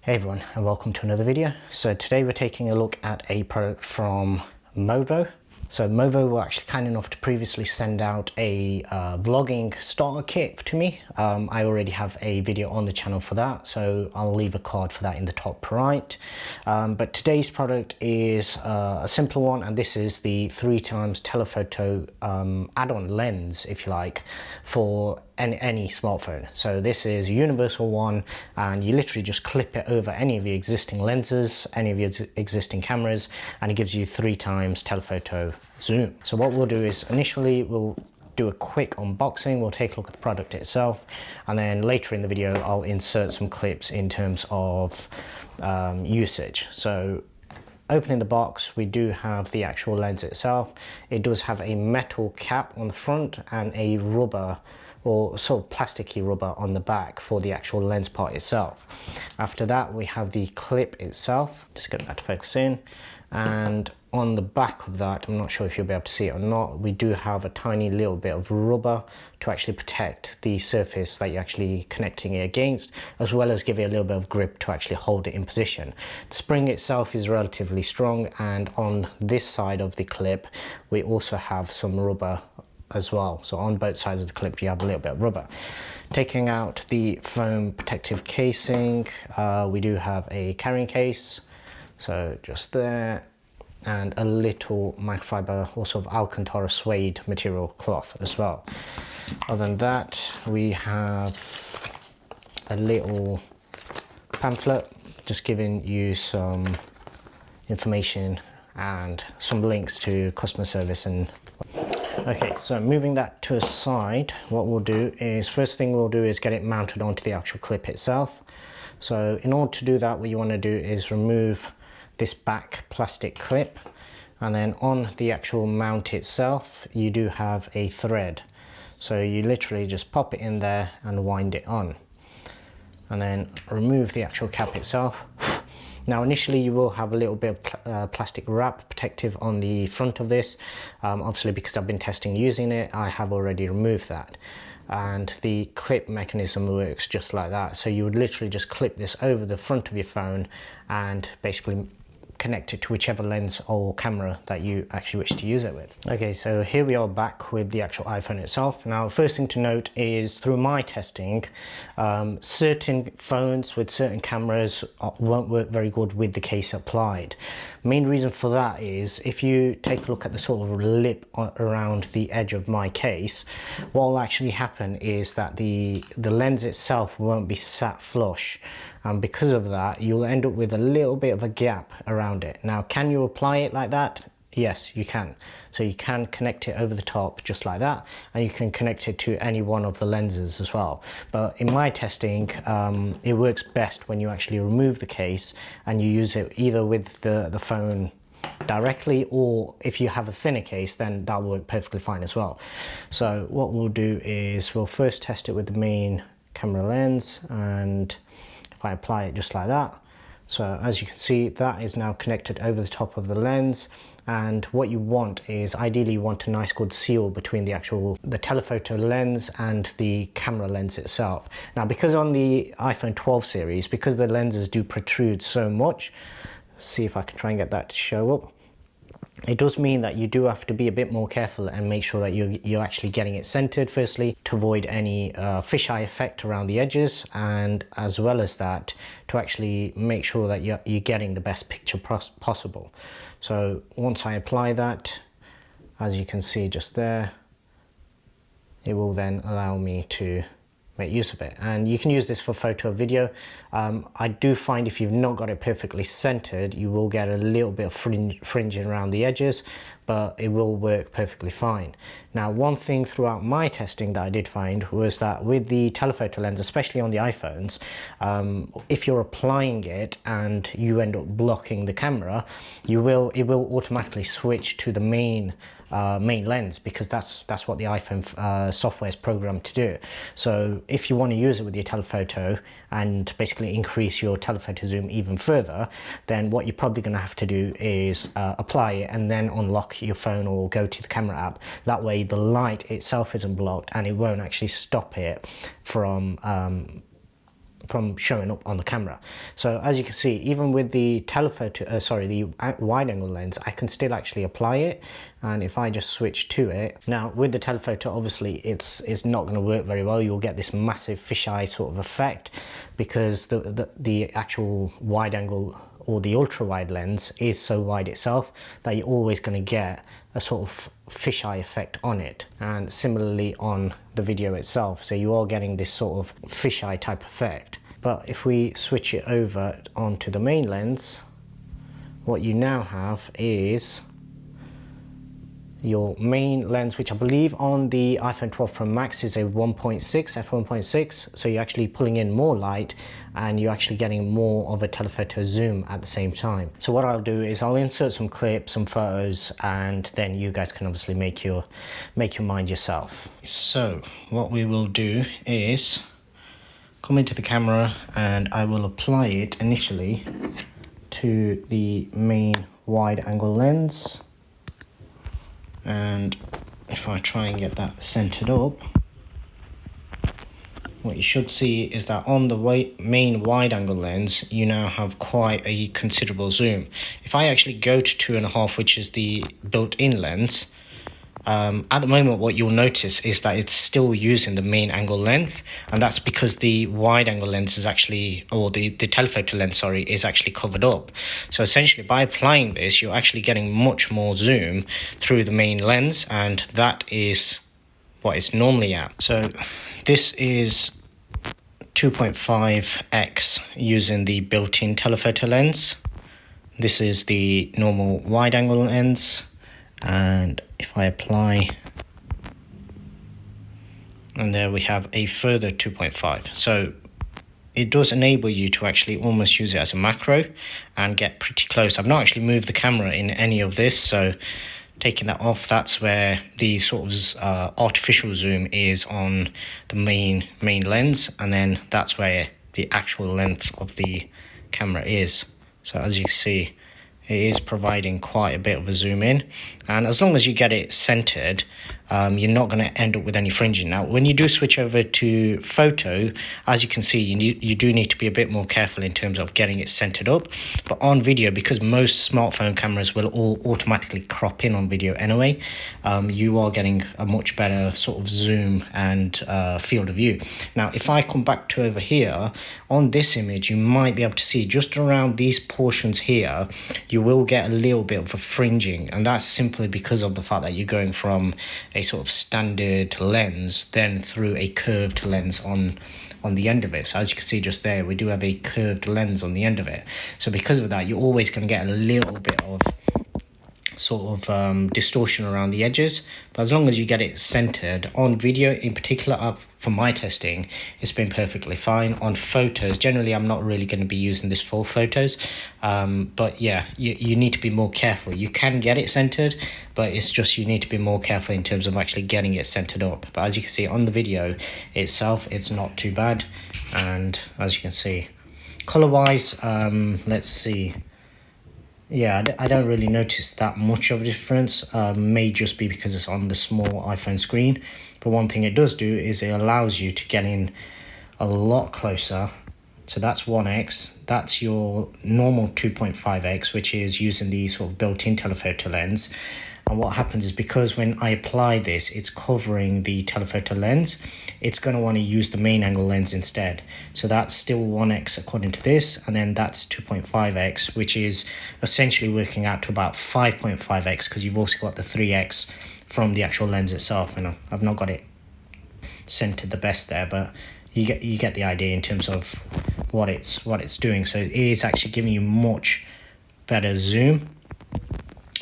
Hey everyone, and welcome to another video. So today we're taking a look at a product from Movo. So Movo were actually kind enough to previously send out a vlogging starter kit to me. I already have a video on the channel for that, so I'll leave a card for that in the top right. But today's product is a simpler one, and this is the 3x telephoto add-on lens, if you like, for any smartphone. So this is a universal one, and you literally just clip it over any of your existing lenses, any of your existing cameras, and it gives you 3x telephoto zoom. So what we'll do is initially we'll do a quick unboxing, we'll take a look at the product itself, and then later in the video I'll insert some clips in terms of usage. So opening the box, we do have the actual lens itself. It does have a metal cap on the front and a rubber or sort of plasticky rubber on the back for the actual lens part itself. After that, we have the clip itself. Just get that to focus in. And on the back of that, I'm not sure if you'll be able to see it or not, we do have a tiny little bit of rubber to actually protect the surface that you're actually connecting it against, as well as give it a little bit of grip to actually hold it in position. The spring itself is relatively strong, and on this side of the clip, we also have some rubber as well. So on both sides of the clip you have a little bit of rubber. Taking out the foam protective casing, we do have a carrying case, so just there, and a little microfiber or sort of Alcantara suede material cloth as well. Other than that, we have a little pamphlet just giving you some information and some links to customer service. And okay, so moving that to a side, what we'll do is, first thing we'll do is get it mounted onto the actual clip itself. So in order to do that, what you want to do is remove this back plastic clip, and then on the actual mount itself you do have a thread. So you literally just pop it in there and wind it on, and then remove the actual cap itself. Now initially you will have a little bit of plastic wrap protective on the front of this. Obviously, because I've been testing using it, I have already removed that. And the clip mechanism works just like that. So you would literally just clip this over the front of your phone and basically connect it to whichever lens or camera that you actually wish to use it with. Okay, so here we are back with the actual iPhone itself. Now, first thing to note is, through my testing, certain phones with certain cameras won't work very good with the case applied. Main reason for that is, if you take a look at the sort of lip around the edge of my case, what will actually happen is that the lens itself won't be sat flush, and because of that you'll end up with a little bit of a gap around it. Now, can you apply it like that? Yes, you can. So you can connect it over the top just like that, and you can connect it to any one of the lenses as well. But in my testing, it works best when you actually remove the case and you use it either with the phone directly, or if you have a thinner case, then that will work perfectly fine as well. So what we'll do is we'll first test it with the main camera lens, and if I apply it just like that, so as you can see, that is now connected over the top of the lens. And what you want is, ideally you want a nice good seal between the telephoto lens and the camera lens itself. Now, because on the iPhone 12 series, because the lenses do protrude so much, see if I can try and get that to show up, it does mean that you do have to be a bit more careful and make sure that you're actually getting it centered, firstly, to avoid any fisheye effect around the edges, and as well as that, to actually make sure that you're getting the best picture possible. So once I apply that, as you can see just there, it will then allow me to make use of it. And you can use this for photo or video. I do find if you've not got it perfectly centered, you will get a little bit of fringing around the edges, but it will work perfectly fine. Now, one thing throughout my testing that I did find was that with the telephoto lens, especially on the iPhones, if you're applying it and you end up blocking the camera, it will automatically switch to the main lens, because that's what the iPhone software is programmed to do. So if you want to use it with your telephoto and basically increase your telephoto zoom even further, then what you're probably going to have to do is apply it and then unlock your phone or go to the camera app. That way the light itself isn't blocked, and it won't actually stop it from showing up on the camera. So as you can see, even with the telephoto, the wide angle lens, I can still actually apply it. And if I just switch to it, now with the telephoto, obviously it's not going to work very well. You'll get this massive fisheye sort of effect because the actual wide angle or the ultra wide lens is so wide itself that you're always going to get a sort of fisheye effect on it, and similarly on the video itself. So you are getting this sort of fisheye type effect. But if we switch it over onto the main lens, what you now have is your main lens, which I believe on the iPhone 12 Pro Max is a 1.6, f1.6. So you're actually pulling in more light and you're actually getting more of a telephoto zoom at the same time. So what I'll do is I'll insert some clips, some photos, and then you guys can obviously make your mind yourself. So what we will do is come into the camera and I will apply it initially to the main wide angle lens. And if I try and get that centered up, what you should see is that on the main wide angle lens, you now have quite a considerable zoom. If I actually go to 2.5, which is the built-in lens, at the moment what you'll notice is that it's still using the main angle lens, and that's because the wide angle lens is actually, or the telephoto lens, sorry, is actually covered up. So essentially by applying this, you're actually getting much more zoom through the main lens, and that is what it's normally at. So this is 2.5x using the built-in telephoto lens. This is the normal wide angle lens, and if I apply, and there we have a further 2.5. So it does enable you to actually almost use it as a macro and get pretty close. I've not actually moved the camera in any of this, so taking that off, that's where the sort of artificial zoom is on the main lens, and then that's where the actual length of the camera is. So as you can see, it is providing quite a bit of a zoom in, and as long as you get it centered, you're not going to end up with any fringing. Now when you do switch over to photo, as you can see, you do need to be a bit more careful in terms of getting it centered up. But on video, because most smartphone cameras will all automatically crop in on video anyway, you are getting a much better sort of zoom and field of view. Now if I come back to over here on this image, you might be able to see just around these portions here, you will get a little bit of a fringing, and that's simply because of the fact that you're going from a sort of standard lens then through a curved lens on the end of it. So as you can see just there, we do have a curved lens on the end of it. So because of that, you're always going to get a little bit of sort of distortion around the edges. But as long as you get it centered on video in particular, for my testing, it's been perfectly fine. On photos, generally I'm not really going to be using this for photos, but yeah, you need to be more careful. You can get it centered, but it's just you need to be more careful in terms of actually getting it centered up. But as you can see on the video itself, it's not too bad. And as you can see, color wise, let's see. Yeah, I don't really notice that much of a difference. May just be because it's on the small iPhone screen. But one thing it does do is it allows you to get in a lot closer. So that's 1x. That's your normal 2.5x, which is using the sort of built-in telephoto lens. And what happens is, because when I apply this, it's covering the telephoto lens, it's going to want to use the main angle lens instead. So that's still 1x according to this, and then that's 2.5x, which is essentially working out to about 5.5x, because you've also got the 3x from the actual lens itself. And I've not got it centered the best there, but you get the idea in terms of what it's doing. So it is actually giving you much better zoom.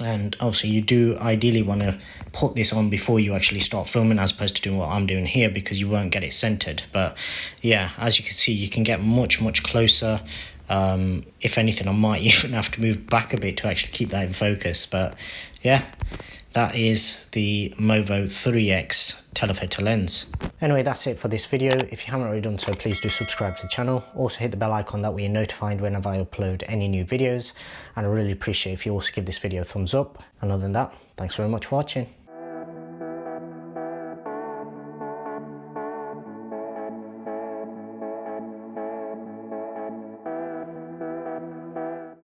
And obviously you do ideally want to put this on before you actually start filming, as opposed to doing what I'm doing here, because you won't get it centered. But yeah, as you can see, you can get much closer. If anything, I might even have to move back a bit to actually keep that in focus. But yeah, that is the Movo 3x telephoto lens. Anyway, that's it for this video. If you haven't already done so, please do subscribe to the channel. Also hit the bell icon, that way you're notified whenever I upload any new videos. And I really appreciate if you also give this video a thumbs up. And other than that, thanks very much for watching.